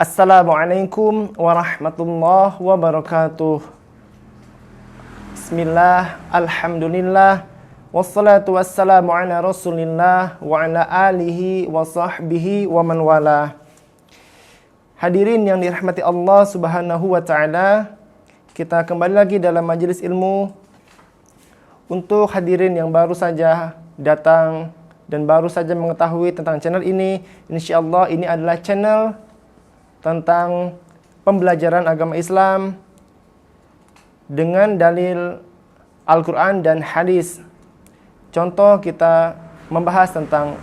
Assalamualaikum warahmatullahi wabarakatuh. Bismillah, alhamdulillah, wassalatu wassalamu ala rasulillah wa ala alihi wa sahbihi wa man wala. Hadirin yang dirahmati Allah subhanahu wa ta'ala, kita kembali lagi dalam majelis ilmu. Untuk hadirin yang baru saja datang dan baru saja mengetahui tentang channel ini, insyaallah ini adalah channel tentang pembelajaran agama Islam dengan dalil Al-Quran dan hadis. Contoh, kita membahas tentang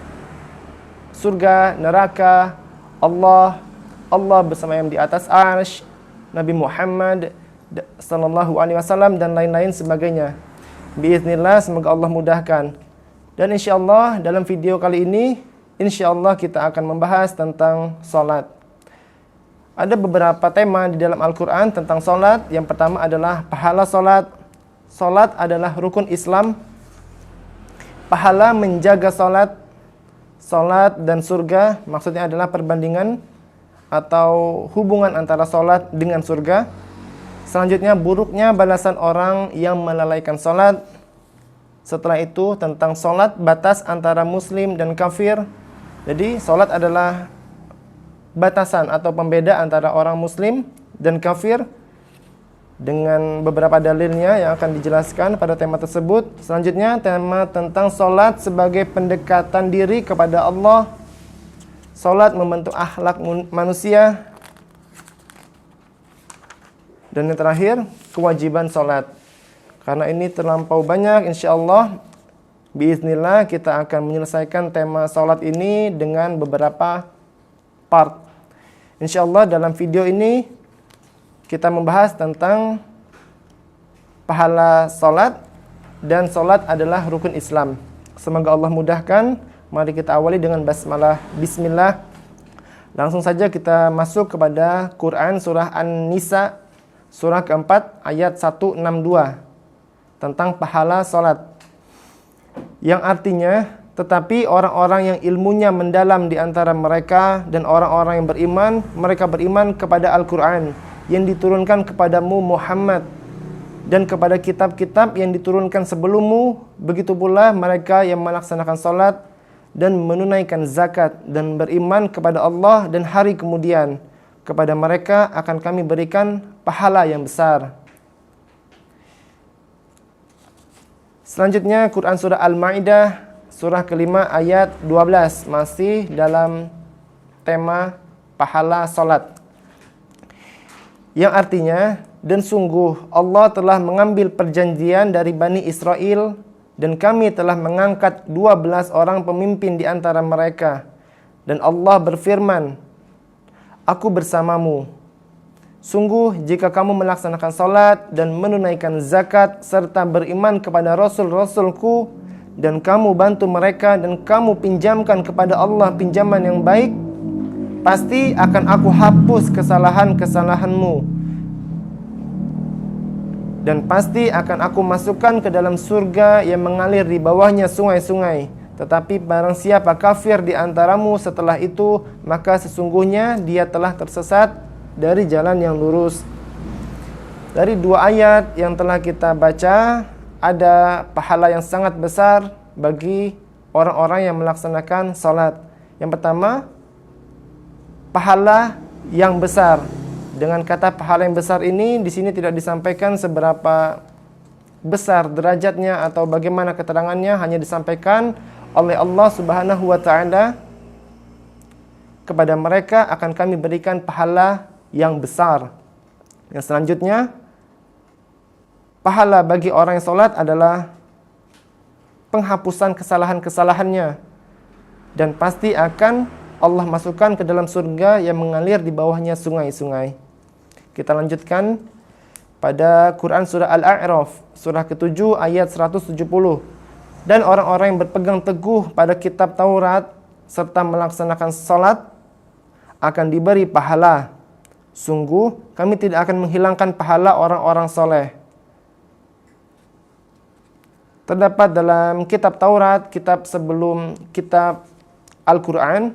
surga, neraka, Allah bersama yang di atas arsy, Nabi Muhammad sallallahu alaihi wasallam dan lain-lain sebagainya. Biiznillah, semoga Allah mudahkan. Dan insyaallah dalam video kali ini, insyaallah kita akan membahas tentang salat. Ada beberapa tema di dalam Al-Quran tentang salat. Yang pertama adalah pahala salat. Salat adalah rukun Islam. Pahala menjaga salat. Salat dan surga maksudnya adalah perbandingan atau hubungan antara salat dengan surga. Selanjutnya, buruknya balasan orang yang melalaikan salat. Setelah itu tentang salat, batas antara muslim dan kafir. Jadi salat adalah batasan atau pembeda antara orang muslim dan kafir dengan beberapa dalilnya yang akan dijelaskan pada tema tersebut. Selanjutnya, tema tentang salat sebagai pendekatan diri kepada Allah. Salat membentuk akhlak manusia. Dan yang terakhir, kewajiban salat. Karena ini terlampau banyak, insyaallah biiznillah kita akan menyelesaikan tema salat ini dengan beberapa part. Insyaallah dalam video ini kita membahas tentang pahala salat, dan salat adalah rukun Islam. Semoga Allah mudahkan. Mari kita awali dengan basmalah. Bismillah. Langsung saja kita masuk kepada Quran surah An-Nisa surah keempat ayat 162 tentang pahala salat, yang artinya, tetapi orang-orang yang ilmunya mendalam di antara mereka dan orang-orang yang beriman, mereka beriman kepada Al-Quran yang diturunkan kepadamu Muhammad dan kepada kitab-kitab yang diturunkan sebelummu. Begitu pula mereka yang melaksanakan salat dan menunaikan zakat dan beriman kepada Allah dan hari kemudian. Kepada mereka akan kami berikan pahala yang besar. Selanjutnya Quran surah Al-Maidah surah kelima ayat 12, masih dalam tema pahala salat, yang artinya, dan sungguh Allah telah mengambil perjanjian dari Bani Israel dan kami telah mengangkat 12 orang pemimpin di antara mereka, dan Allah berfirman, Aku bersamamu. Sungguh jika kamu melaksanakan salat dan menunaikan zakat serta beriman kepada Rasul-Rasulku, dan kamu bantu mereka dan kamu pinjamkan kepada Allah pinjaman yang baik, pasti akan aku hapus kesalahan-kesalahanmu, dan pasti akan aku masukkan ke dalam surga yang mengalir di bawahnya sungai-sungai. Tetapi barang siapa kafir di antaramu setelah itu, maka sesungguhnya dia telah tersesat dari jalan yang lurus. Dari dua ayat yang telah kita baca, ada pahala yang sangat besar bagi orang-orang yang melaksanakan salat. Yang pertama, pahala yang besar. Dengan kata pahala yang besar ini, di sini tidak disampaikan seberapa besar derajatnya atau bagaimana keterangannya, hanya disampaikan oleh Allah Subhanahu wa taala, kepada mereka akan kami berikan pahala yang besar. Yang selanjutnya, pahala bagi orang yang salat adalah penghapusan kesalahan-kesalahannya, dan pasti akan Allah masukkan ke dalam surga yang mengalir di bawahnya sungai-sungai. Kita lanjutkan pada Quran surah Al-A'raf surah ke-7 ayat 170. Dan orang-orang yang berpegang teguh pada kitab Taurat serta melaksanakan salat akan diberi pahala. Sungguh kami tidak akan menghilangkan pahala orang-orang soleh. Terdapat dalam kitab Taurat, kitab sebelum kitab Al-Quran,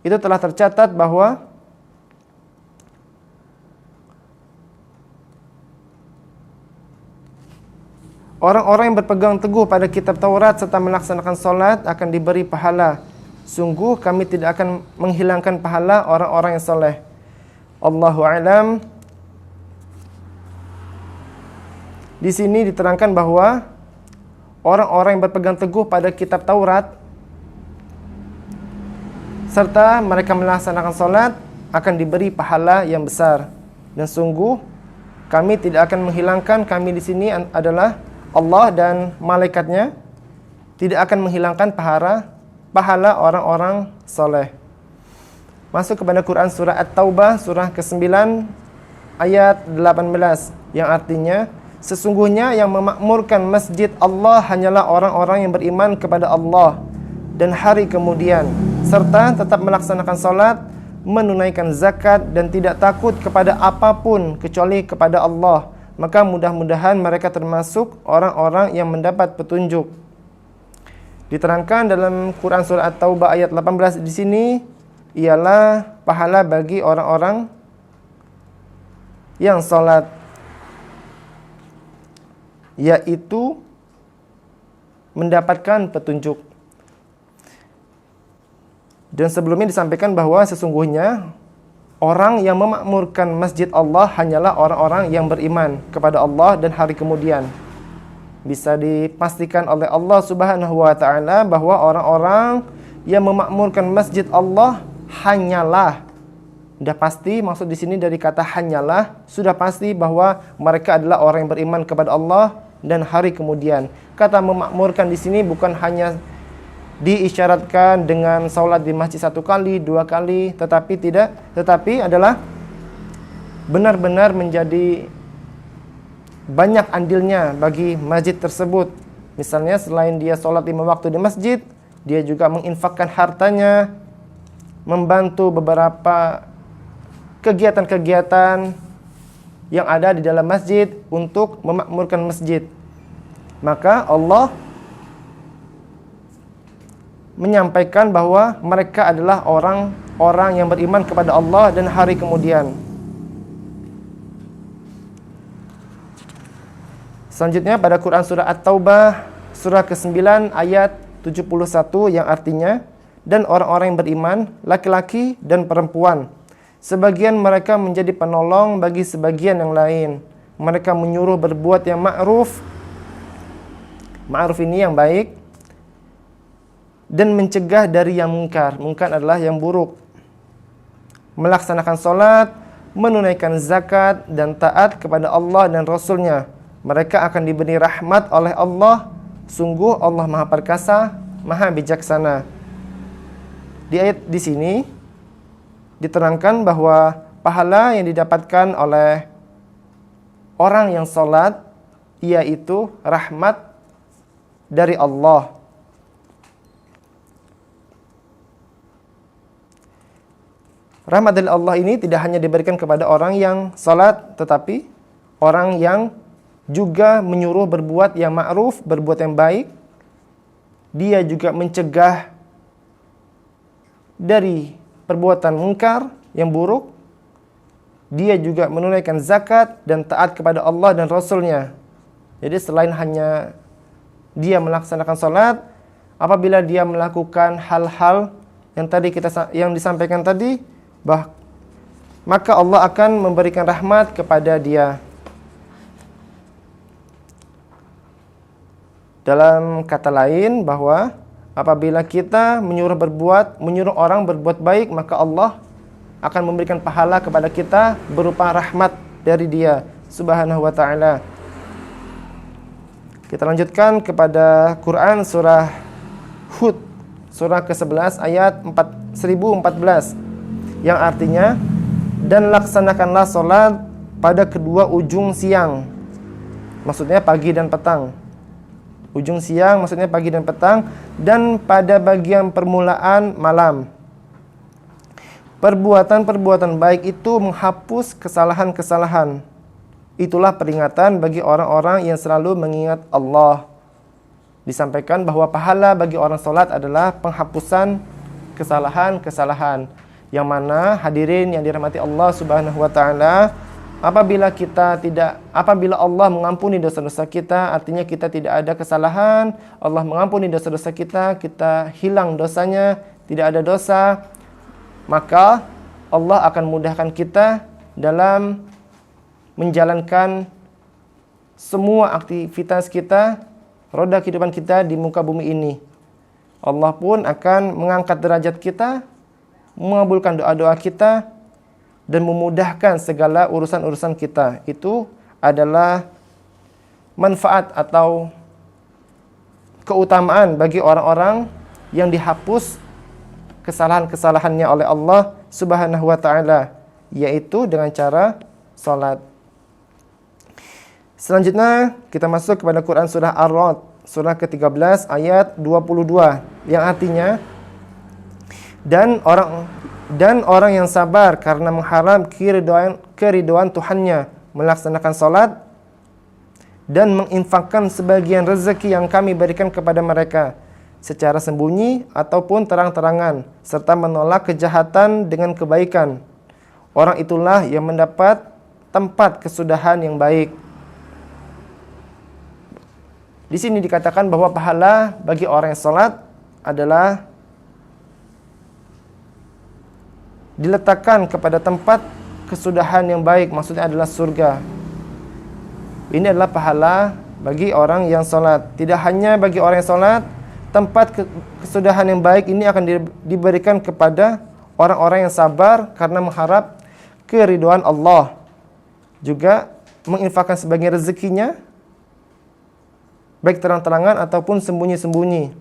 itu telah tercatat bahwa Orang-orang yang berpegang teguh pada kitab Taurat serta melaksanakan salat akan diberi pahala. Sungguh kami tidak akan menghilangkan pahala orang-orang yang saleh. Allahu a'lam. Di sini diterangkan bahwa orang-orang yang berpegang teguh pada kitab Taurat serta mereka melaksanakan salat akan diberi pahala yang besar. Dan sungguh kami tidak akan menghilangkan, kami di sini adalah Allah dan malaikatnya, tidak akan menghilangkan pahala orang-orang saleh. Masuk kepada Quran surah At-Taubah surah ke-9 ayat 18 yang artinya, sesungguhnya yang memakmurkan masjid Allah hanyalah orang-orang yang beriman kepada Allah dan hari kemudian, serta tetap melaksanakan salat, menunaikan zakat dan tidak takut kepada apapun kecuali kepada Allah. Maka mudah-mudahan mereka termasuk orang-orang yang mendapat petunjuk. Diterangkan dalam Quran surah At-Taubah ayat 18 di sini ialah pahala bagi orang-orang yang salat, yaitu mendapatkan petunjuk. Dan sebelumnya disampaikan bahwa sesungguhnya orang yang memakmurkan masjid Allah hanyalah orang-orang yang beriman kepada Allah dan hari kemudian. Bisa dipastikan oleh Allah Subhanahu wa taala bahwa orang-orang yang memakmurkan masjid Allah hanyalah, sudah pasti, maksud di sini dari kata hanyalah, sudah pasti bahwa mereka adalah orang yang beriman kepada Allah dan hari kemudian. Kata memakmurkan di sini bukan hanya diisyaratkan dengan salat di masjid 1 kali, 2 kali, tetapi adalah benar-benar menjadi banyak andilnya bagi masjid tersebut. Misalnya selain dia salat 5 waktu di masjid, dia juga menginfakkan hartanya, membantu beberapa kegiatan-kegiatan yang ada di dalam masjid untuk memakmurkan masjid. Maka Allah menyampaikan bahwa mereka adalah orang-orang yang beriman kepada Allah dan hari kemudian. Selanjutnya pada Quran surah At-Taubah surah ke-9 ayat 71 yang artinya, dan orang-orang yang beriman, laki-laki dan perempuan, sebagian mereka menjadi penolong bagi sebagian yang lain. Mereka menyuruh berbuat yang ma'ruf, ma'ruf ini yang baik, dan mencegah dari yang mungkar. Mungkar adalah yang buruk. Melaksanakan salat, menunaikan zakat, dan taat kepada Allah dan Rasul-Nya. Mereka akan diberi rahmat oleh Allah. Sungguh Allah Maha Perkasa, Maha Bijaksana. Di ayat di sini diterangkan bahwa pahala yang didapatkan oleh orang yang salat yaitu rahmat dari Allah. Rahmat dari Allah ini tidak hanya diberikan kepada orang yang salat, tetapi orang yang juga menyuruh berbuat yang ma'ruf, berbuat yang baik. Dia juga mencegah dari perbuatan mungkar yang buruk. Dia juga menunaikan zakat dan taat kepada Allah dan Rasul-Nya. Jadi selain hanya dia melaksanakan salat, apabila dia melakukan hal-hal yang disampaikan tadi, maka Allah akan memberikan rahmat kepada dia. Dalam kata lain bahwa apabila kita menyuruh orang berbuat baik, maka Allah akan memberikan pahala kepada kita berupa rahmat dari Dia Subhanahu wa taala. Kita lanjutkan kepada Quran surah Hud surah ke-11 ayat 1014 yang artinya, dan laksanakanlah salat pada kedua ujung siang, maksudnya pagi dan petang. Ujung siang maksudnya pagi dan petang, dan pada bagian permulaan malam. Perbuatan-perbuatan baik itu menghapus kesalahan-kesalahan. Itulah peringatan bagi orang-orang yang selalu mengingat Allah. Disampaikan bahwa pahala bagi orang salat adalah penghapusan kesalahan-kesalahan, yang mana hadirin yang dirahmati Allah Subhanahu wa taala, Apabila Allah mengampuni dosa-dosa kita, artinya kita tidak ada kesalahan, Allah mengampuni dosa-dosa kita, kita hilang dosanya, tidak ada dosa, maka Allah akan mudahkan kita dalam menjalankan semua aktivitas kita, roda kehidupan kita di muka bumi ini. Allah pun akan mengangkat derajat kita, mengabulkan doa-doa kita, dan memudahkan segala urusan-urusan kita. Itu adalah manfaat atau keutamaan bagi orang-orang yang dihapus kesalahan-kesalahannya oleh Allah Subhanahu wa ta'ala, yaitu dengan cara salat. Selanjutnya kita masuk kepada Quran surah Ar-Ra'd, surah ke-13 ayat 22, yang artinya dan orang yang sabar karena mengharap keridhaan Tuhannya, melaksanakan salat dan menginfakkan sebagian rezeki yang kami berikan kepada mereka secara sembunyi ataupun terang-terangan, serta menolak kejahatan dengan kebaikan. Orang itulah yang mendapat tempat kesudahan yang baik. Di sini dikatakan bahwa pahala bagi orang yang salat adalah diletakkan kepada tempat kesudahan yang baik, maksudnya adalah surga. Ini adalah pahala bagi orang yang salat. Tidak hanya bagi orang yang salat, tempat kesudahan yang baik ini akan diberikan kepada orang-orang yang sabar karena mengharap keridhaan Allah, juga menginfakkan sebagian rezekinya, baik terang-terangan ataupun sembunyi-sembunyi,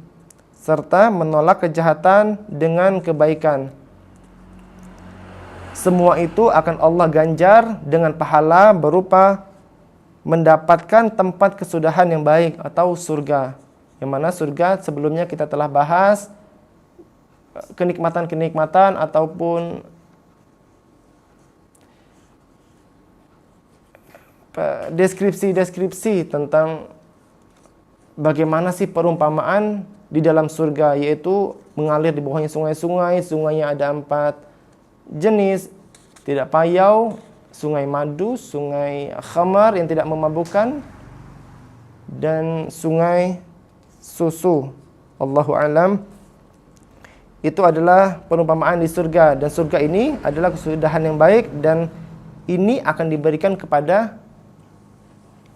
serta menolak kejahatan dengan kebaikan. Semua itu akan Allah ganjar dengan pahala berupa mendapatkan tempat kesudahan yang baik atau surga. Yang mana surga sebelumnya kita telah bahas kenikmatan-kenikmatan ataupun deskripsi-deskripsi tentang bagaimana sih perumpamaan di dalam surga, yaitu mengalir di bawahnya sungai-sungai, sungainya ada 4 jenis, tidak payau, sungai madu, sungai khamar yang tidak memabukkan, dan sungai susu. Allahu a'lam. Itu adalah perumpamaan di surga, dan surga ini adalah kesudahan yang baik, dan ini akan diberikan kepada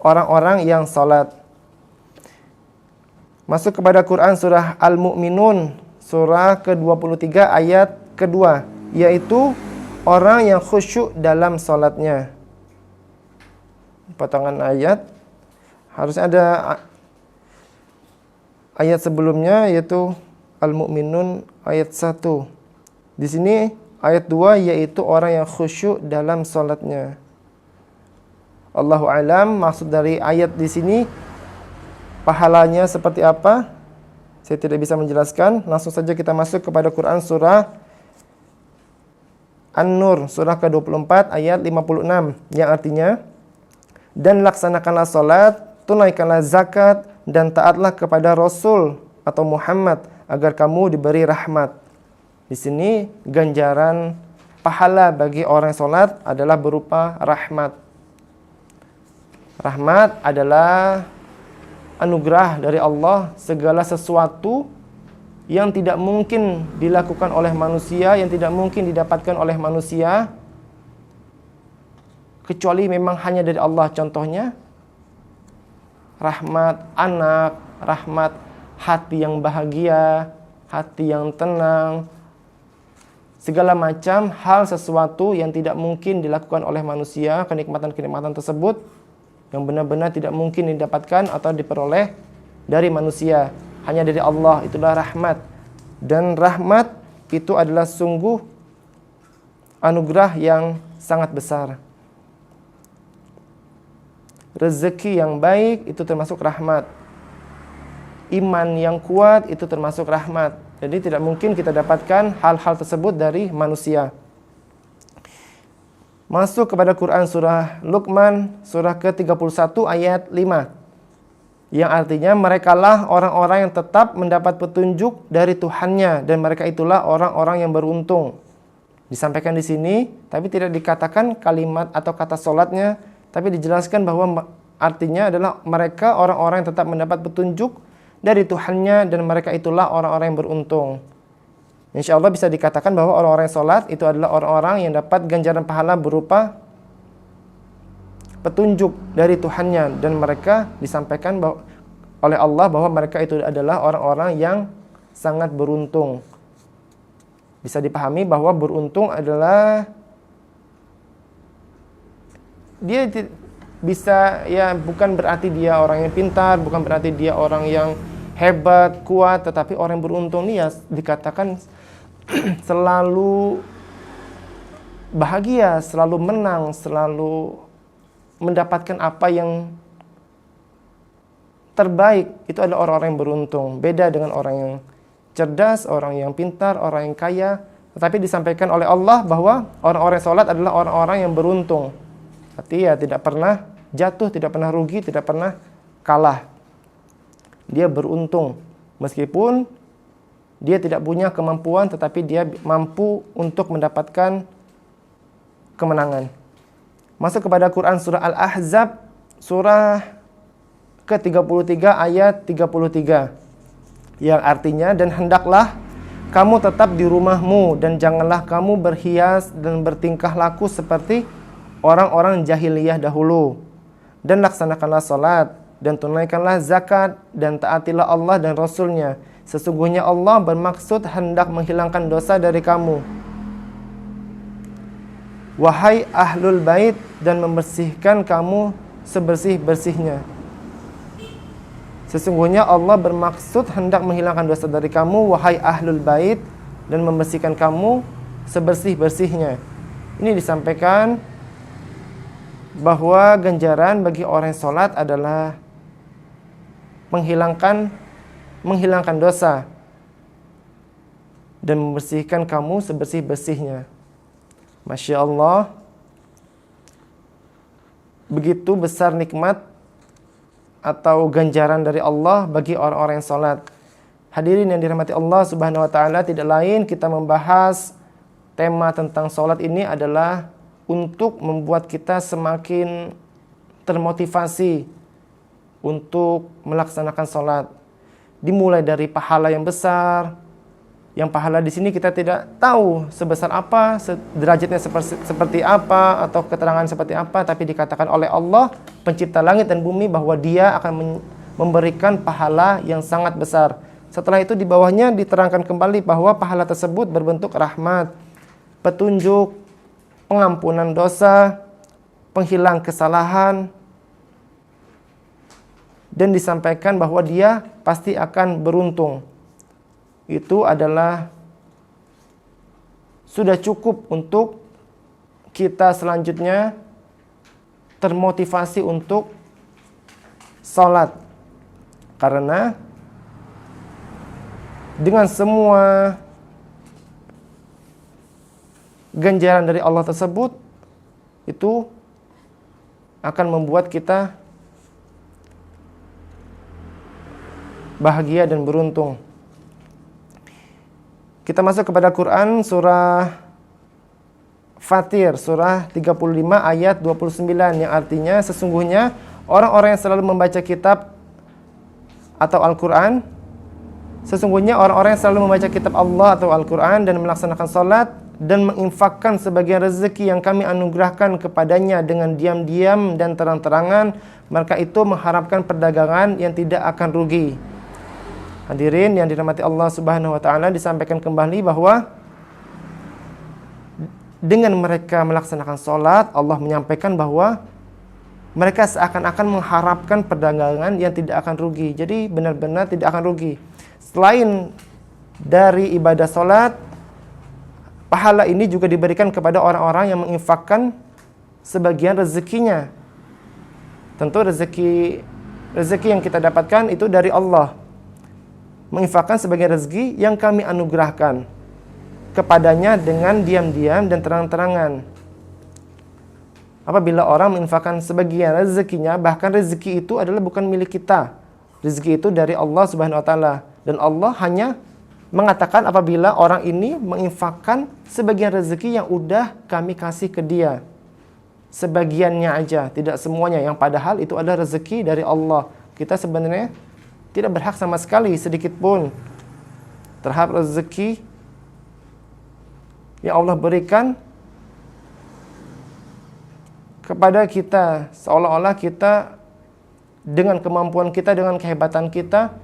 orang-orang yang salat. Masuk kepada Quran surah Al-Mu'minun, surah ke-23 ayat kedua, yaitu orang yang khusyuk dalam salatnya. Potongan ayat, harusnya ada ayat sebelumnya, yaitu Al-Mu'minun ayat 1. Di sini ayat 2, yaitu orang yang khusyuk dalam salatnya. Allahu a'lam, maksud dari ayat di sini pahalanya seperti apa, saya tidak bisa menjelaskan. Langsung saja kita masuk kepada Quran surah An-Nur, surah ke-24 ayat 56, yang artinya, dan laksanakanlah salat, tunaikanlah zakat, dan taatlah kepada Rasul atau Muhammad agar kamu diberi rahmat. Di sini ganjaran pahala bagi orang yang salat adalah berupa rahmat. Rahmat adalah anugerah dari Allah, segala sesuatu yang tidak mungkin dilakukan oleh manusia, yang tidak mungkin didapatkan oleh manusia, kecuali memang hanya dari Allah. Contohnya, rahmat anak, rahmat hati yang bahagia, hati yang tenang, segala macam hal sesuatu yang tidak mungkin dilakukan oleh manusia, kenikmatan-kenikmatan tersebut yang benar-benar tidak mungkin didapatkan atau diperoleh dari manusia, hanya dari Allah. Itulah rahmat. Dan rahmat itu adalah sungguh anugerah yang sangat besar. Rezeki yang baik itu termasuk rahmat. Iman yang kuat itu termasuk rahmat. Jadi tidak mungkin kita dapatkan hal-hal tersebut dari manusia. Masuk kepada Quran surah Luqman, surah ke-31 ayat 5. Yang artinya, merekalah orang-orang yang tetap mendapat petunjuk dari Tuhannya, dan mereka itulah orang-orang yang beruntung. Disampaikan di sini, tapi tidak dikatakan kalimat atau kata sholatnya, tapi dijelaskan bahwa artinya adalah mereka orang-orang yang tetap mendapat petunjuk dari Tuhannya, dan mereka itulah orang-orang yang beruntung. Insya Allah bisa dikatakan bahwa orang-orang yang sholat itu adalah orang-orang yang dapat ganjaran pahala berupa petunjuk dari Tuhannya, dan mereka disampaikan oleh Allah bahwa mereka itu adalah orang-orang yang sangat beruntung. Bisa dipahami bahwa beruntung adalah dia bisa, ya, bukan berarti dia orang yang pintar, bukan berarti dia orang yang hebat, kuat, tetapi orang yang beruntung ini ya dikatakan selalu bahagia, selalu menang, selalu mendapatkan apa yang terbaik. Itu adalah orang-orang yang beruntung. Beda dengan orang yang cerdas, orang yang pintar, orang yang kaya. Tetapi disampaikan oleh Allah bahwa orang-orang yang sholat adalah orang-orang yang beruntung. Artinya tidak pernah jatuh, tidak pernah rugi, tidak pernah kalah. Dia beruntung. Meskipun dia tidak punya kemampuan, tetapi dia mampu untuk mendapatkan kemenangan. Masuk kepada Quran surah Al-Ahzab, surah ke-33 ayat 33. Yang artinya, dan hendaklah kamu tetap di rumahmu, dan janganlah kamu berhias dan bertingkah laku seperti orang-orang jahiliyah dahulu. Dan laksanakanlah salat, dan tunaikanlah zakat, dan taatilah Allah dan Rasulnya. Sesungguhnya Allah bermaksud hendak menghilangkan dosa dari kamu, wahai ahlul bait, dan membersihkan kamu sebersih-bersihnya. Sesungguhnya Allah bermaksud hendak menghilangkan dosa dari kamu, wahai ahlul bait, dan membersihkan kamu sebersih-bersihnya. Ini disampaikan bahwa ganjaran bagi orang yang sholat adalah menghilangkan dosa dan membersihkan kamu sebersih-bersihnya. Masya Allah, begitu besar nikmat atau ganjaran dari Allah bagi orang-orang yang sholat. Hadirin yang dirahmati Allah Subhanahu wa ta'ala, tidak lain kita membahas tema tentang sholat ini adalah untuk membuat kita semakin termotivasi untuk melaksanakan sholat. Dimulai dari pahala yang besar, yang pahala di sini kita tidak tahu sebesar apa, derajatnya seperti apa, atau keterangan seperti apa, tapi dikatakan oleh Allah, pencipta langit dan bumi, bahwa Dia akan memberikan pahala yang sangat besar. Setelah itu di bawahnya diterangkan kembali bahwa pahala tersebut berbentuk rahmat, petunjuk, pengampunan dosa, penghilang kesalahan, dan disampaikan bahwa dia pasti akan beruntung. Itu adalah sudah cukup untuk kita selanjutnya termotivasi untuk sholat. Karena dengan semua ganjaran dari Allah tersebut, itu akan membuat kita bahagia dan beruntung. Kita masuk kepada Quran surah Fatir, surah 35 ayat 29, yang artinya sesungguhnya orang-orang yang selalu membaca kitab atau Al-Quran, sesungguhnya orang-orang yang selalu membaca kitab Allah atau Al-Quran dan melaksanakan salat dan menginfakkan sebagian rezeki yang kami anugerahkan kepadanya dengan diam-diam dan terang-terangan, mereka itu mengharapkan perdagangan yang tidak akan rugi. Hadirin yang dirahmati Allah Subhanahu wa taala, disampaikan kembali bahwa dengan mereka melaksanakan salat, Allah menyampaikan bahwa mereka seakan-akan mengharapkan perdagangan yang tidak akan rugi. Jadi benar-benar tidak akan rugi. Selain dari ibadah salat, pahala ini juga diberikan kepada orang-orang yang menginfakkan sebagian rezekinya. Tentu rezeki yang kita dapatkan itu dari Allah. Menginfakkan sebagian rezeki yang kami anugerahkan kepadanya dengan diam-diam dan terang-terangan. Apabila orang menginfakkan sebagian rezekinya, bahkan rezeki itu adalah bukan milik kita. Rezeki itu dari Allah Subhanahu wa taala, dan Allah hanya mengatakan apabila orang ini menginfakkan sebagian rezeki yang udah kami kasih ke dia. Sebagiannya aja, tidak semuanya, yang padahal itu adalah rezeki dari Allah. Kita sebenarnya tidak berhak sama sekali sedikit pun terhadap rezeki yang Allah berikan kepada kita, seolah-olah kita dengan kemampuan kita, dengan kehebatan kita,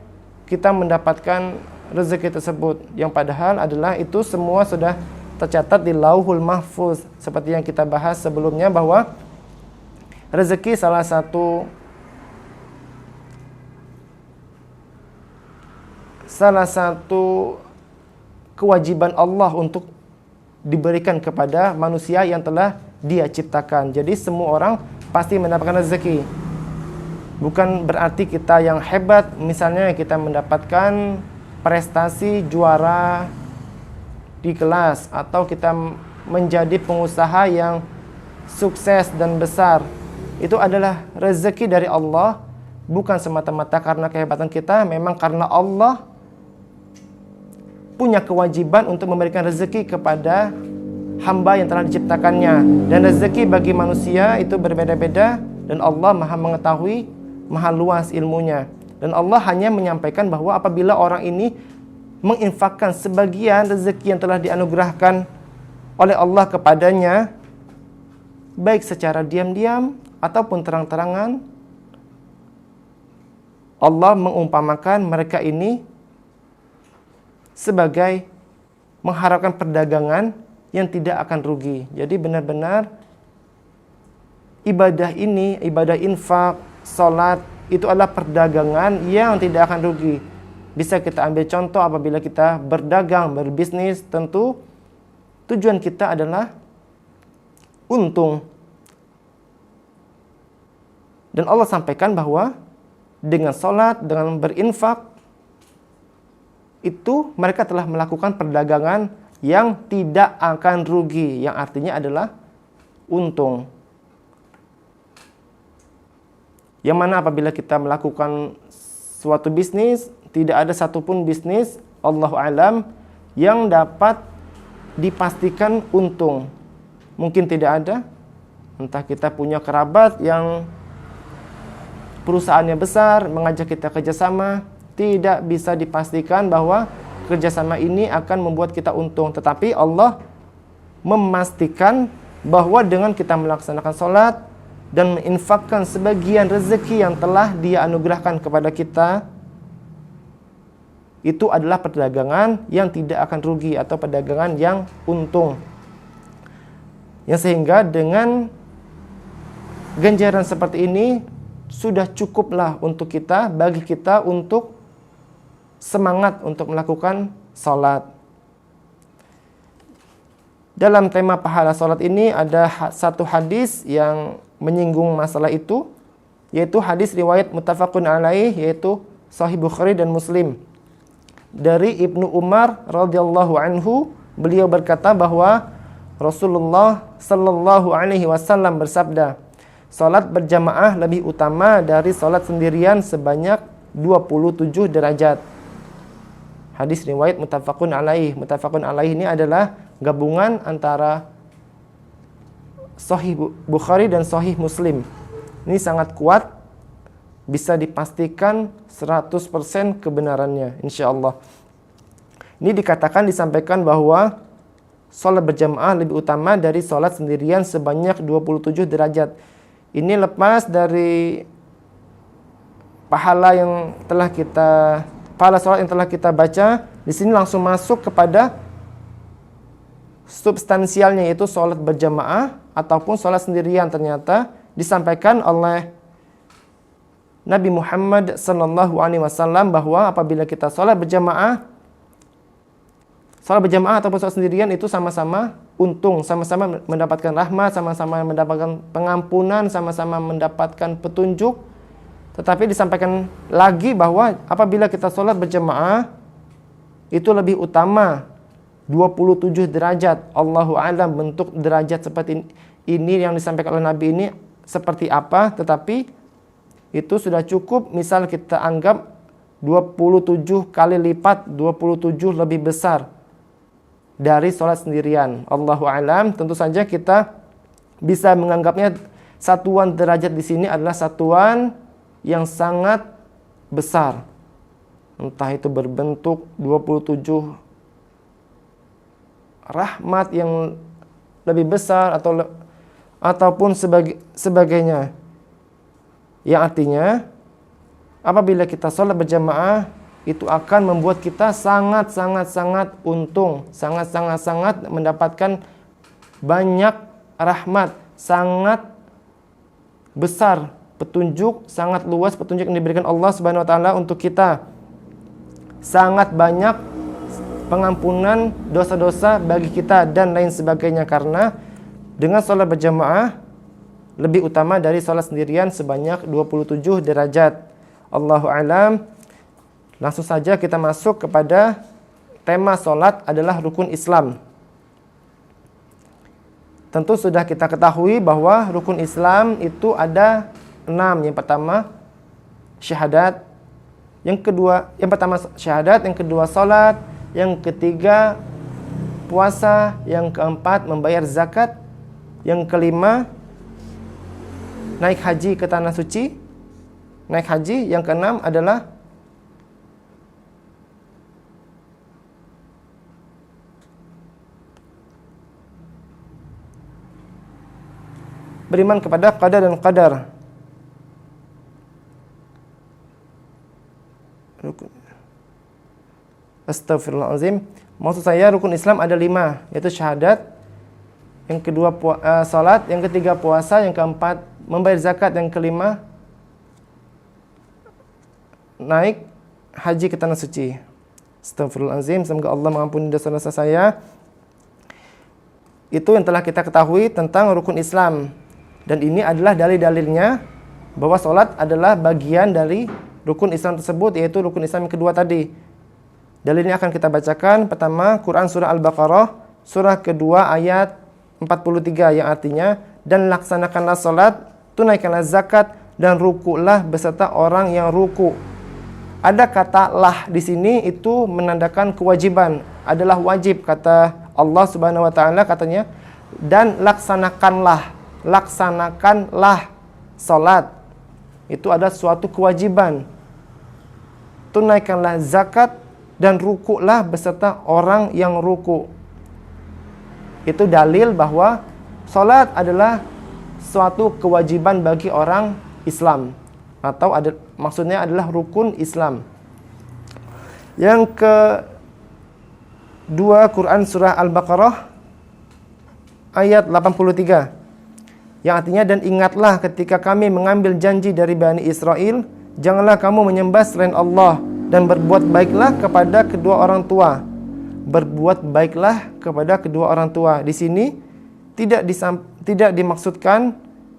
kita mendapatkan rezeki tersebut, yang padahal adalah itu semua sudah tercatat di Lauhul Mahfuz. Seperti yang kita bahas sebelumnya bahwa rezeki salah satu kewajiban Allah untuk diberikan kepada manusia yang telah Dia ciptakan. Jadi semua orang pasti mendapatkan rezeki. Bukan berarti kita yang hebat, misalnya kita mendapatkan prestasi juara di kelas, atau kita menjadi pengusaha yang sukses dan besar. Itu adalah rezeki dari Allah, bukan semata-mata karena kehebatan kita, memang karena Allah punya kewajiban untuk memberikan rezeki kepada hamba yang telah diciptakannya. Dan rezeki bagi manusia itu berbeda-beda, dan Allah Maha mengetahui, Maha luas ilmunya. Dan Allah hanya menyampaikan bahwa apabila orang ini menginfakkan sebagian rezeki yang telah dianugerahkan oleh Allah kepadanya, baik secara diam-diam ataupun terang-terangan, Allah mengumpamakan mereka ini sebagai mengharapkan perdagangan yang tidak akan rugi. Jadi benar-benar ibadah ini, ibadah infak, salat, itu adalah perdagangan yang tidak akan rugi. Bisa kita ambil contoh apabila kita berdagang, berbisnis, tentu tujuan kita adalah untung. Dan Allah sampaikan bahwa dengan salat, dengan berinfak, itu mereka telah melakukan perdagangan yang tidak akan rugi, yang artinya adalah untung. Yang mana apabila kita melakukan suatu bisnis, tidak ada satupun bisnis, Allahu a'lam, yang dapat dipastikan untung. Mungkin tidak ada, entah kita punya kerabat yang perusahaannya besar, mengajak kita kerjasama, tidak bisa dipastikan bahwa kerjasama ini akan membuat kita untung. Tetapi Allah memastikan bahwa dengan kita melaksanakan sholat dan menginfakkan sebagian rezeki yang telah Dia anugerahkan kepada kita, itu adalah perdagangan yang tidak akan rugi atau perdagangan yang untung. Yang sehingga dengan ganjaran seperti ini sudah cukuplah untuk kita, bagi kita untuk semangat untuk melakukan salat. Dalam tema pahala salat ini ada satu hadis yang menyinggung masalah itu, yaitu hadis riwayat muttafaqun alaih, yaitu Sahih Bukhari dan Muslim. Dari Ibnu Umar radhiyallahu anhu, beliau berkata bahwa Rasulullah sallallahu alaihi wasallam bersabda, salat berjamaah lebih utama dari salat sendirian sebanyak 27 derajat. Hadis riwayat muttafaqun alaih. Muttafaqun alaih ini adalah gabungan antara Sahih Bukhari dan Sahih Muslim. Ini sangat kuat, bisa dipastikan 100% kebenarannya insyaallah. Ini disampaikan bahwa salat berjamaah lebih utama dari salat sendirian sebanyak 27 derajat. Ini lepas dari pahala salat yang telah kita baca. Di sini langsung masuk kepada substansialnya, yaitu salat berjamaah ataupun salat sendirian. Ternyata disampaikan oleh Nabi Muhammad sallallahu alaihi wasallam bahwa apabila kita salat berjamaah ataupun salat sendirian itu sama-sama untung, sama-sama mendapatkan rahmat, sama-sama mendapatkan pengampunan, sama-sama mendapatkan petunjuk. Tetapi disampaikan lagi bahwa apabila kita sholat berjamaah itu lebih utama 27 derajat. Allahu a'lam bentuk derajat seperti ini yang disampaikan oleh Nabi ini seperti apa, tetapi itu sudah cukup. Misal kita anggap 27 kali lipat, 27 lebih besar dari sholat sendirian. Allahu a'lam. Tentu saja kita bisa menganggapnya satuan derajat di sini adalah satuan yang sangat besar. Entah itu berbentuk 27 rahmat yang lebih besar ataupun sebagainya. Yang artinya apabila kita sholat berjamaah itu akan membuat kita sangat untung, sangat mendapatkan banyak rahmat, sangat besar petunjuk, sangat luas petunjuk yang diberikan Allah Subhanahu wa taala untuk kita. Sangat banyak pengampunan dosa-dosa bagi kita dan lain sebagainya, karena dengan sholat berjamaah lebih utama dari sholat sendirian sebanyak 27 derajat. Allahu a'lam. Langsung saja kita masuk kepada tema sholat adalah rukun Islam. Tentu sudah kita ketahui bahwa rukun Islam itu ada 6. Yang pertama syahadat, yang pertama syahadat, yang kedua sholat, yang ketiga puasa, yang keempat membayar zakat, yang kelima naik haji ke tanah suci, naik haji, yang keenam adalah beriman kepada qadar dan qadar. Astagfirullahaladzim. Maksud saya rukun Islam ada 5, yaitu syahadat, yang kedua salat, yang ketiga puasa, yang keempat membayar zakat, yang kelima naik haji ke tanah suci. Astagfirullahaladzim. Semoga Allah mengampuni dosa-dosa saya. Itu yang telah kita ketahui tentang rukun Islam. Dan ini adalah dalil-dalilnya bahwa salat adalah bagian dari rukun Islam tersebut, yaitu rukun Islam yang kedua tadi. Dalilnya akan kita bacakan. Pertama, Quran surah Al-Baqarah, surah kedua ayat 43, yang artinya, dan laksanakanlah salat, tunaikanlah zakat, dan rukulah beserta orang yang ruku. Ada kata lah di sini itu menandakan kewajiban, adalah wajib, kata Allah Subhanahu wa taala, katanya, dan laksanakanlah salat. Itu ada suatu kewajiban. Tunaikanlah zakat dan rukuklah beserta orang yang ruku. Itu dalil bahwa salat adalah suatu kewajiban bagi orang Islam, atau maksudnya adalah rukun Islam. Yang kedua, Quran surah Al-Baqarah ayat 83, yang artinya, dan ingatlah ketika kami mengambil janji dari Bani Israel, janganlah kamu menyembah selain Allah, dan berbuat baiklah kepada kedua orang tua. Berbuat baiklah kepada kedua orang tua. Di sini tidak dimaksudkan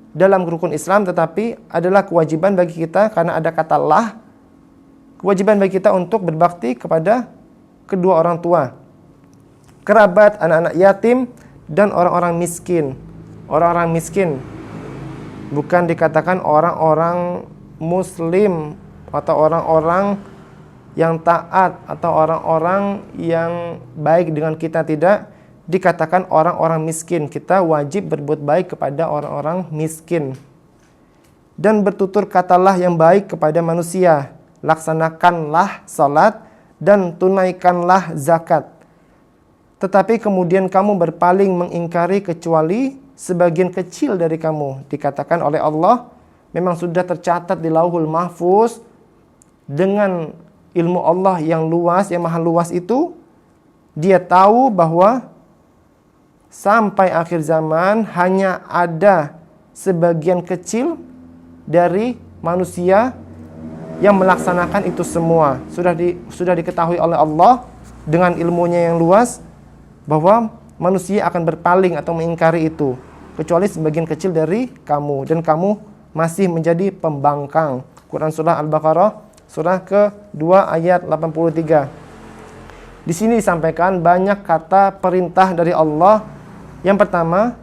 dalam rukun Islam, tetapi adalah kewajiban bagi kita, karena ada kata lah. Kewajiban bagi kita untuk berbakti kepada kedua orang tua, kerabat, anak-anak yatim, dan orang-orang miskin. Orang-orang miskin bukan dikatakan orang-orang muslim atau orang-orang yang taat atau orang-orang yang baik dengan kita, tidak. Dikatakan orang-orang miskin. Kita wajib berbuat baik kepada orang-orang miskin. Dan bertutur katalah yang baik kepada manusia. Laksanakanlah salat dan tunaikanlah zakat. Tetapi kemudian kamu berpaling mengingkari kecuali sebagian kecil dari kamu. Dikatakan oleh Allah, memang sudah tercatat di Lauhul Mahfuz dengan ilmu Allah yang luas, yang maha luas itu. Dia tahu bahwa sampai akhir zaman hanya ada sebagian kecil dari manusia yang melaksanakan itu semua. Sudah diketahui oleh Allah dengan ilmunya yang luas bahwa manusia akan berpaling atau mengingkari itu, kecuali sebagian kecil dari kamu, dan kamu masih menjadi pembangkang. Quran surah Al-Baqarah surah ke-2 ayat 83. Di sini disampaikan banyak kata perintah dari Allah. Yang pertama,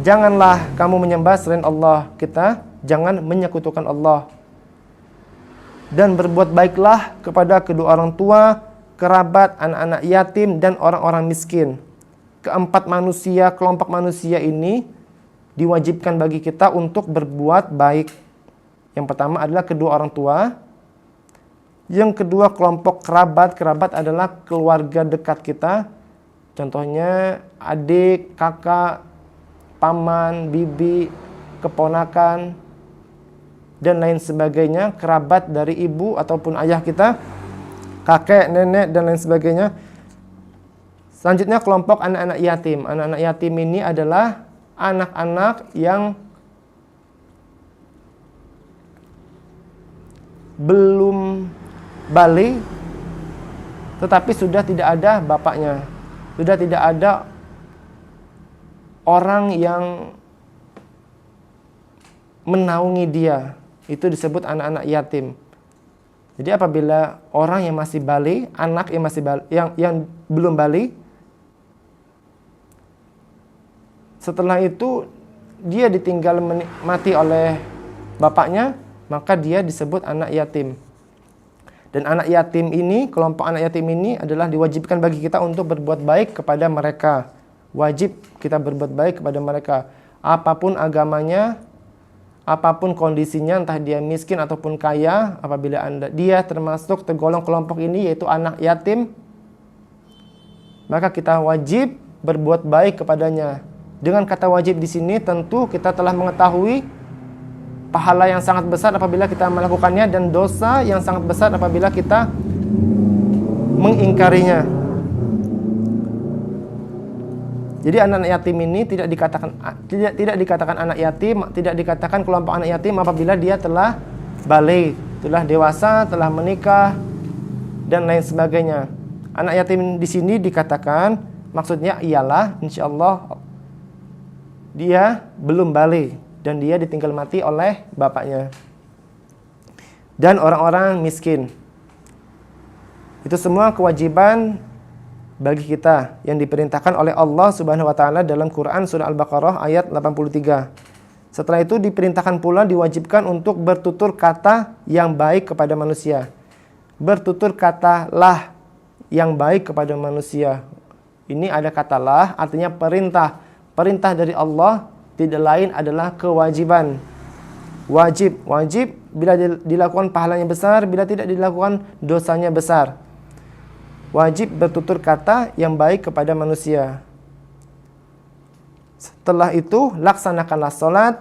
janganlah kamu menyembah selain Allah. Kita jangan menyekutukan Allah. dan berbuat baiklah kepada kedua orang tua, kerabat, anak-anak yatim, dan orang-orang miskin. Keempat kelompok manusia ini diwajibkan bagi kita untuk berbuat baik. Yang pertama adalah kedua orang tua. Yang kedua kelompok kerabat. Kerabat adalah keluarga dekat kita. Contohnya adik, kakak, paman, bibi, keponakan, dan lain sebagainya. Kerabat dari ibu ataupun ayah kita, kakek, nenek, dan lain sebagainya. Selanjutnya kelompok anak-anak yatim. Anak-anak yatim ini adalah anak-anak yang belum balik tetapi sudah tidak ada bapaknya, sudah tidak ada orang yang menaungi dia. Itu disebut anak-anak yatim. Jadi apabila orang yang masih balik, anak yang masih balik, yang belum balik, setelah itu dia ditinggal mati oleh bapaknya, maka dia disebut anak yatim. Dan anak yatim ini, kelompok anak yatim ini adalah diwajibkan bagi kita untuk berbuat baik kepada mereka. Wajib kita berbuat baik kepada mereka. Apapun agamanya, apapun kondisinya, entah dia miskin ataupun kaya, apabila dia termasuk tergolong kelompok ini, yaitu anak yatim, maka kita wajib berbuat baik kepadanya. Dengan kata wajib di sini tentu kita telah mengetahui pahala yang sangat besar apabila kita melakukannya dan dosa yang sangat besar apabila kita mengingkarinya. Jadi anak yatim ini tidak dikatakan anak yatim, tidak dikatakan kelompok anak yatim apabila dia telah balik, telah dewasa, telah menikah, dan lain sebagainya. Anak yatim di sini dikatakan maksudnya ialah insyaallah dia belum balik dan dia ditinggal mati oleh bapaknya. Dan orang-orang miskin. Itu semua kewajiban bagi kita yang diperintahkan oleh Allah Subhanahu wa taala dalam Quran surah Al-Baqarah ayat 83. Setelah itu diperintahkan pula diwajibkan untuk bertutur kata yang baik kepada manusia. Bertutur katalah yang baik kepada manusia. Ini ada katalah artinya perintah. Perintah dari Allah tidak lain adalah kewajiban. Wajib bila dilakukan pahalanya besar, bila tidak dilakukan dosanya besar. Wajib bertutur kata yang baik kepada manusia. Setelah itu laksanakanlah salat.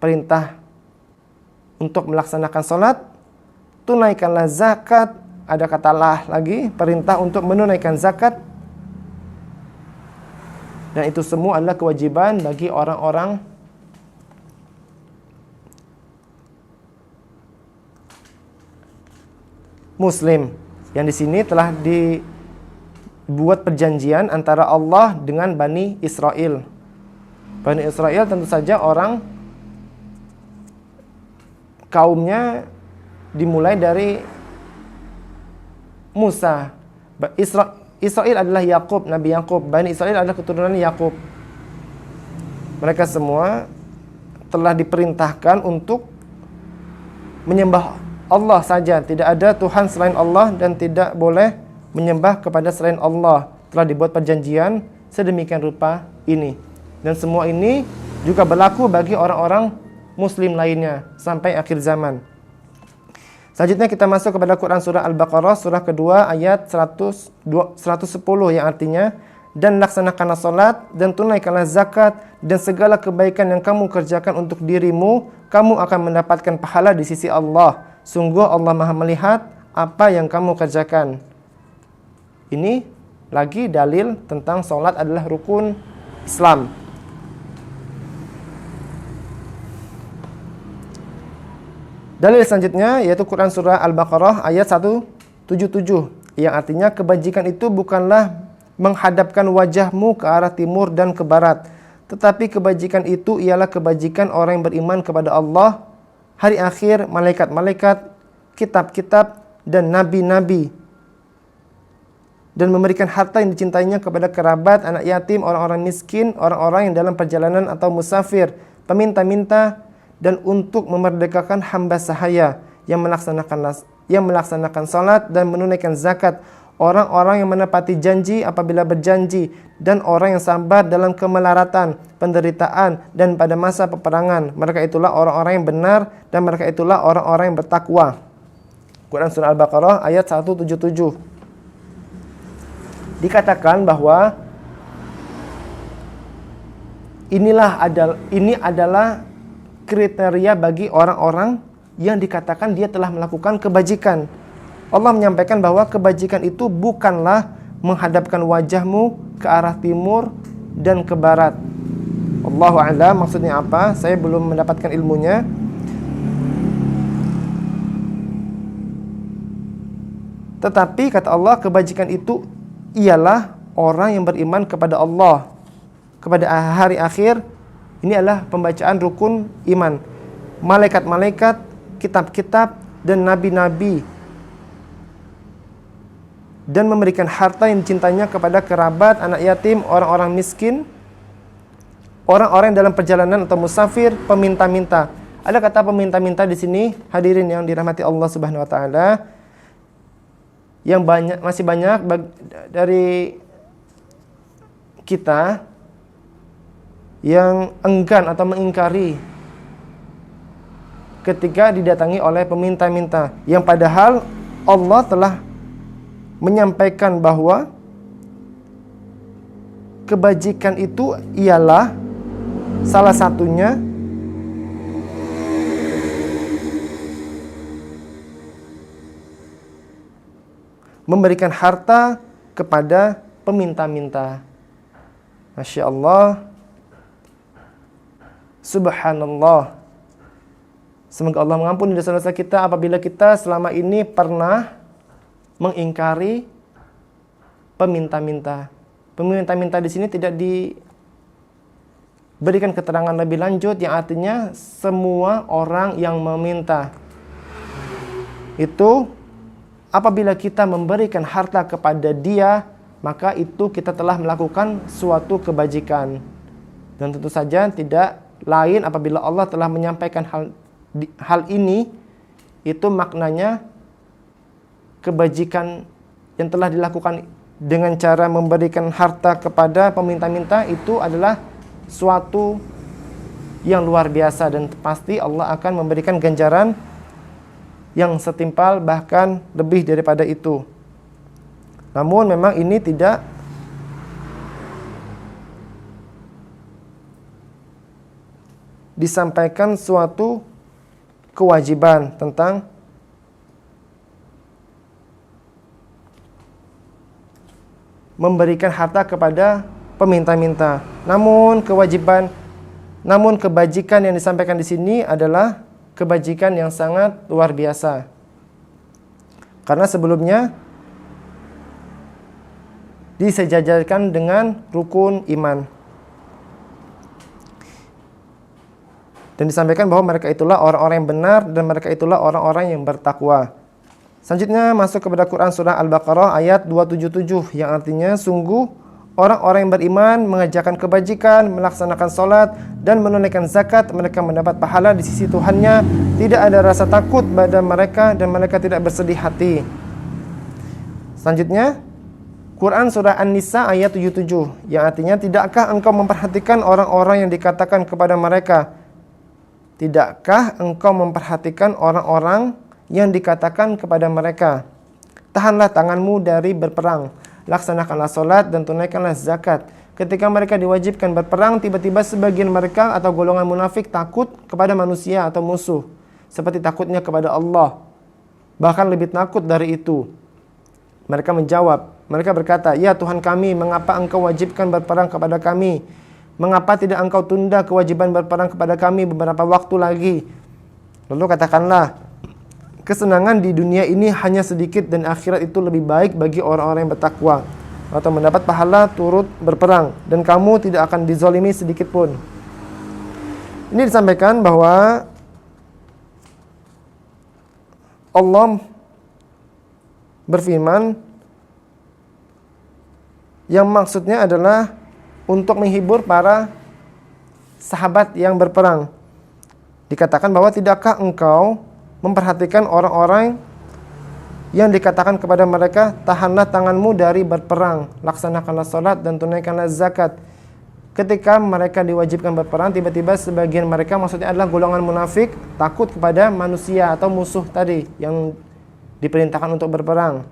Perintah untuk melaksanakan salat. Tunaikanlah zakat. Ada katalah lagi, perintah untuk menunaikan zakat. Dan itu semua adalah kewajiban bagi orang-orang Muslim. Yang di sini telah dibuat perjanjian antara Allah dengan Bani Israel. Bani Israel tentu saja orang kaumnya dimulai dari Musa. Israel adalah Yakub, Nabi Yakub. Bani Israel adalah keturunan Yakub. Mereka semua telah diperintahkan untuk menyembah Allah saja. Tidak ada Tuhan selain Allah dan tidak boleh menyembah kepada selain Allah. Telah dibuat perjanjian sedemikian rupa ini. Dan semua ini juga berlaku bagi orang-orang Muslim lainnya sampai akhir zaman. Selanjutnya kita masuk kepada Quran surah Al-Baqarah surah kedua ayat 110 yang artinya, dan laksanakanlah salat dan tunaikanlah zakat dan segala kebaikan yang kamu kerjakan untuk dirimu, kamu akan mendapatkan pahala di sisi Allah. Sungguh Allah Maha melihat apa yang kamu kerjakan. Ini lagi dalil tentang salat adalah rukun Islam. Dalil selanjutnya yaitu Quran surah Al-Baqarah ayat 177 yang artinya kebajikan itu bukanlah menghadapkan wajahmu ke arah timur dan ke barat, tetapi kebajikan itu ialah kebajikan orang yang beriman kepada Allah, hari akhir, malaikat-malaikat, kitab-kitab dan nabi-nabi, dan memberikan harta yang dicintainya kepada kerabat, anak yatim, orang-orang miskin, orang-orang yang dalam perjalanan atau musafir, peminta-minta, dan untuk memerdekakan hamba sahaya yang melaksanakan salat dan menunaikan zakat, orang-orang yang menepati janji apabila berjanji, dan orang yang sabar dalam kemelaratan, penderitaan, dan pada masa peperangan. Mereka itulah orang-orang yang benar, dan mereka itulah orang-orang yang bertakwa. Quran Surah Al-Baqarah ayat 177. Dikatakan bahwa ini adalah kriteria bagi orang-orang yang dikatakan dia telah melakukan kebajikan. Allah menyampaikan bahwa kebajikan itu bukanlah menghadapkan wajahmu ke arah timur dan ke barat. Allahu a'lam maksudnya apa? Saya belum mendapatkan ilmunya. Tetapi kata Allah, kebajikan itu ialah orang yang beriman kepada Allah, kepada hari akhir. Ini adalah pembacaan rukun iman. Malaikat-malaikat, kitab-kitab, dan nabi-nabi, dan memberikan harta yang dicintainya kepada kerabat, anak yatim, orang-orang miskin, orang-orang dalam perjalanan atau musafir, peminta-minta. Ada kata peminta-minta di sini, hadirin yang dirahmati Allah Subhanahu wa taala. Yang masih banyak dari kita yang enggan atau mengingkari ketika didatangi oleh peminta-minta, yang padahal Allah telah menyampaikan bahwa kebajikan itu ialah salah satunya memberikan harta kepada peminta-minta. Masya Allah, subhanallah. Semoga Allah mengampuni dosa-dosa kita apabila kita selama ini pernah mengingkari peminta-minta. Peminta-minta di sini tidak diberikan keterangan lebih lanjut, yang artinya semua orang yang meminta. Itu apabila kita memberikan harta kepada dia, maka itu kita telah melakukan suatu kebajikan. Dan tentu saja tidak lain apabila Allah telah menyampaikan hal ini, itu maknanya kebajikan yang telah dilakukan dengan cara memberikan harta kepada peminta-minta itu adalah suatu yang luar biasa, dan pasti Allah akan memberikan ganjaran yang setimpal bahkan lebih daripada itu. Namun memang ini tidak disampaikan suatu kewajiban tentang memberikan harta kepada peminta-minta. Namun kebajikan yang disampaikan di sini adalah kebajikan yang sangat luar biasa. Karena sebelumnya disejajarkan dengan rukun iman. Dan disampaikan bahwa mereka itulah orang-orang yang benar, dan mereka itulah orang-orang yang bertakwa. Selanjutnya masuk kepada Quran Surah Al-Baqarah ayat 277, yang artinya sungguh orang-orang yang beriman mengerjakan kebajikan, melaksanakan salat, dan menunaikan zakat, mereka mendapat pahala di sisi Tuhannya. Tidak ada rasa takut pada mereka, dan mereka tidak bersedih hati. Selanjutnya Quran Surah An-Nisa ayat 77, yang artinya tidakkah engkau memperhatikan orang-orang yang dikatakan kepada mereka, tidakkah engkau memperhatikan orang-orang yang dikatakan kepada mereka, tahanlah tanganmu dari berperang, laksanakanlah solat dan tunaikanlah zakat. Ketika mereka diwajibkan berperang, tiba-tiba sebagian mereka atau golongan munafik takut kepada manusia atau musuh, seperti takutnya kepada Allah, bahkan lebih takut dari itu. Mereka menjawab, mereka berkata, ya Tuhan kami, mengapa engkau wajibkan berperang kepada kami? Mengapa tidak engkau tunda kewajiban berperang kepada kami beberapa waktu lagi? Lalu katakanlah, kesenangan di dunia ini hanya sedikit, dan akhirat itu lebih baik bagi orang-orang yang bertakwa atau mendapat pahala turut berperang, dan kamu tidak akan dizalimi sedikit pun. Ini disampaikan bahwa Allah berfirman yang maksudnya adalah untuk menghibur para sahabat yang berperang. Dikatakan bahwa tidakkah engkau memperhatikan orang-orang yang dikatakan kepada mereka, tahanlah tanganmu dari berperang, laksanakanlah salat dan tunaikanlah zakat. Ketika mereka diwajibkan berperang, tiba-tiba sebagian mereka, maksudnya adalah golongan munafik, takut kepada manusia atau musuh tadi yang diperintahkan untuk berperang.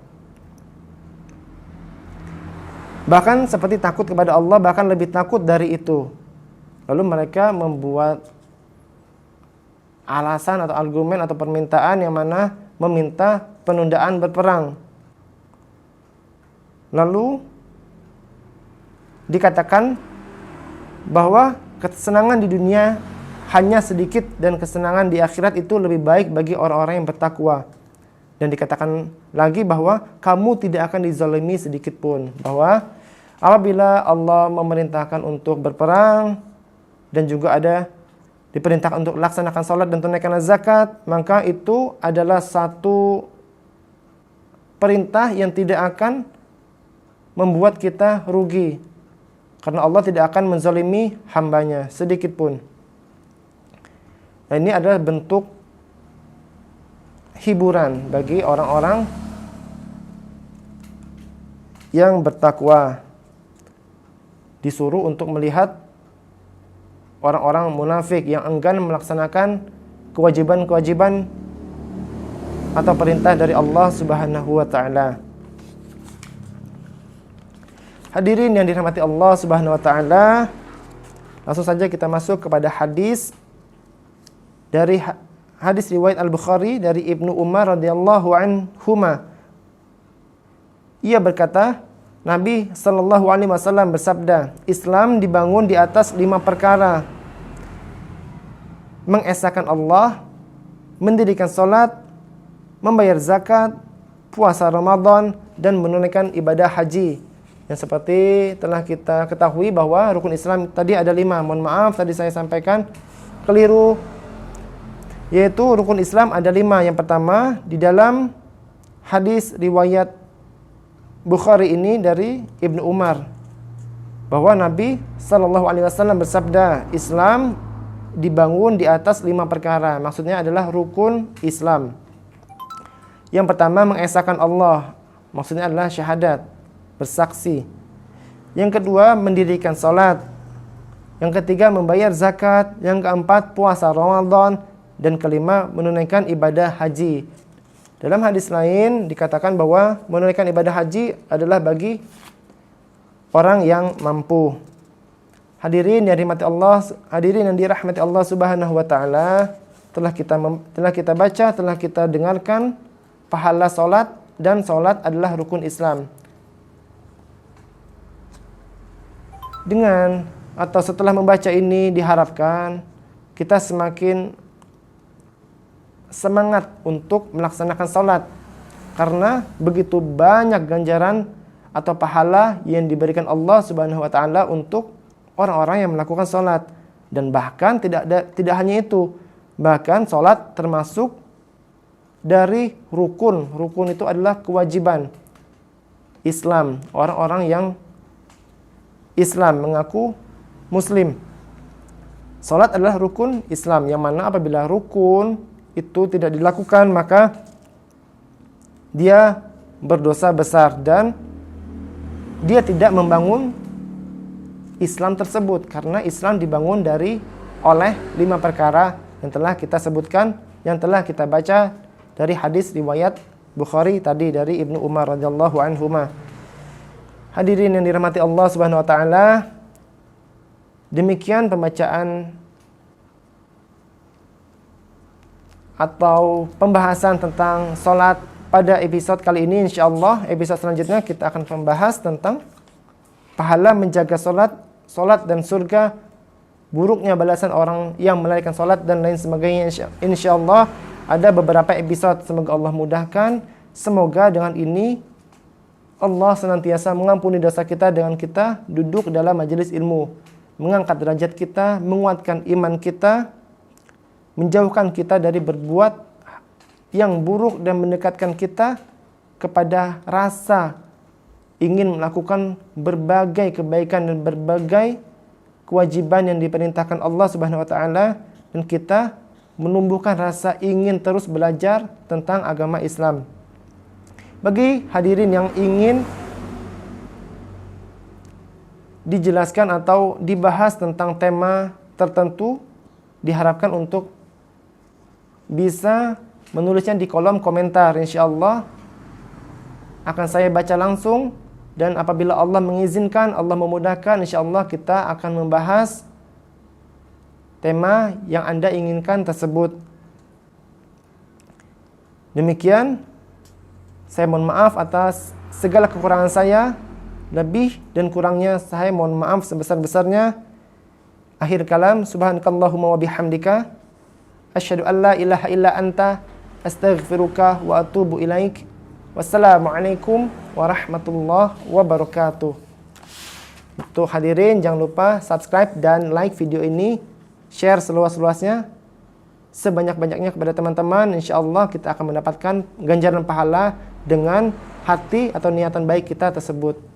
Bahkan seperti takut kepada Allah, bahkan lebih takut dari itu. Lalu mereka membuat alasan atau argumen atau permintaan yang mana meminta penundaan berperang. Lalu dikatakan bahwa kesenangan di dunia hanya sedikit dan kesenangan di akhirat itu lebih baik bagi orang-orang yang bertakwa. Dan dikatakan lagi bahwa kamu tidak akan dizalimi sedikit pun. Bahwa apabila Allah memerintahkan untuk berperang dan juga ada diperintahkan untuk laksanakan salat dan tunaikan zakat, maka itu adalah satu perintah yang tidak akan membuat kita rugi. Karena Allah tidak akan menzalimi hambanya sedikit pun. Nah, ini adalah bentuk hiburan bagi orang-orang yang bertakwa. Disuruh untuk melihat orang-orang munafik yang enggan melaksanakan kewajiban-kewajiban atau perintah dari Allah Subhanahu wa taala. Hadirin yang dirahmati Allah Subhanahu wa taala, langsung saja kita masuk kepada hadis dari hadis riwayat Al-Bukhari dari Ibnu Umar radhiyallahu anhuma. Ia berkata, Nabi sallallahu alaihi wasallam bersabda, Islam dibangun di atas 5 perkara. Mengesahkan Allah, mendirikan salat, membayar zakat, puasa Ramadan, dan menunaikan ibadah haji. Yang seperti telah kita ketahui bahwa rukun Islam tadi ada 5. Mohon maaf tadi saya sampaikan keliru. Yaitu rukun Islam ada 5. Yang pertama di dalam hadis riwayat Bukhari ini dari Ibnu Umar, bahwa Nabi sallallahu alaihi wasallam bersabda, Islam dibangun di atas 5 perkara. Maksudnya adalah rukun Islam. Yang pertama mengesahkan Allah, maksudnya adalah syahadat, bersaksi. Yang kedua mendirikan salat. Yang ketiga membayar zakat. Yang keempat puasa Ramadan. Dan kelima menunaikan ibadah haji. Dalam hadis lain dikatakan bahwa menunaikan ibadah haji adalah bagi orang yang mampu. Hadirin yang dirahmati Allah, hadirin yang dirahmati Allah Subhanahu wa taala, telah kita baca, telah kita dengarkan pahala salat, dan salat adalah rukun Islam. Dengan atau setelah membaca ini diharapkan kita semakin semangat untuk melaksanakan salat, karena begitu banyak ganjaran atau pahala yang diberikan Allah Subhanahu wa taala untuk orang-orang yang melakukan salat. Dan bahkan tidak hanya itu, bahkan salat termasuk dari rukun. Rukun itu adalah kewajiban Islam, orang-orang yang Islam mengaku muslim. Salat adalah rukun Islam, yang mana apabila rukun itu tidak dilakukan, maka dia berdosa besar dan dia tidak membangun Islam tersebut, karena Islam dibangun oleh 5 perkara yang telah kita sebutkan, yang telah kita baca dari hadis riwayat Bukhari tadi dari Ibnu Umar radhiyallahu anhuma. Hadirin yang dirahmati Allah Subhanahu wa taala, demikian pembacaan atau pembahasan tentang salat pada episode kali ini. Insyaallah episode selanjutnya kita akan membahas tentang pahala menjaga salat dan surga, buruknya balasan orang yang melalaikan salat, dan lain sebagainya. Insyaallah ada beberapa episode. Semoga Allah mudahkan. Semoga dengan ini Allah senantiasa mengampuni dosa kita dengan kita duduk dalam majelis ilmu, mengangkat derajat kita, menguatkan iman kita, menjauhkan kita dari berbuat yang buruk, dan mendekatkan kita kepada rasa ingin melakukan berbagai kebaikan dan berbagai kewajiban yang diperintahkan Allah Subhanahu wa taala, dan kita menumbuhkan rasa ingin terus belajar tentang agama Islam. Bagi hadirin yang ingin dijelaskan atau dibahas tentang tema tertentu, diharapkan untuk bisa menulisnya di kolom komentar. InsyaAllah akan saya baca langsung, dan apabila Allah mengizinkan, Allah memudahkan, InsyaAllah kita akan membahas tema yang Anda inginkan tersebut. Demikian, saya mohon maaf atas segala kekurangan saya. Lebih dan kurangnya saya mohon maaf sebesar-besarnya. Akhir kalam, subhanakallahumma wa bihamdika asyhadu an la ilaha illa anta astaghfiruka wa atubu ilaik. Wassalamualaikum warahmatullahi wabarakatuh. Untuk hadirin jangan lupa subscribe dan like video ini, share seluas-luasnya, sebanyak-banyaknya kepada teman-teman. InsyaAllah kita akan mendapatkan ganjaran pahala dengan hati atau niatan baik kita tersebut.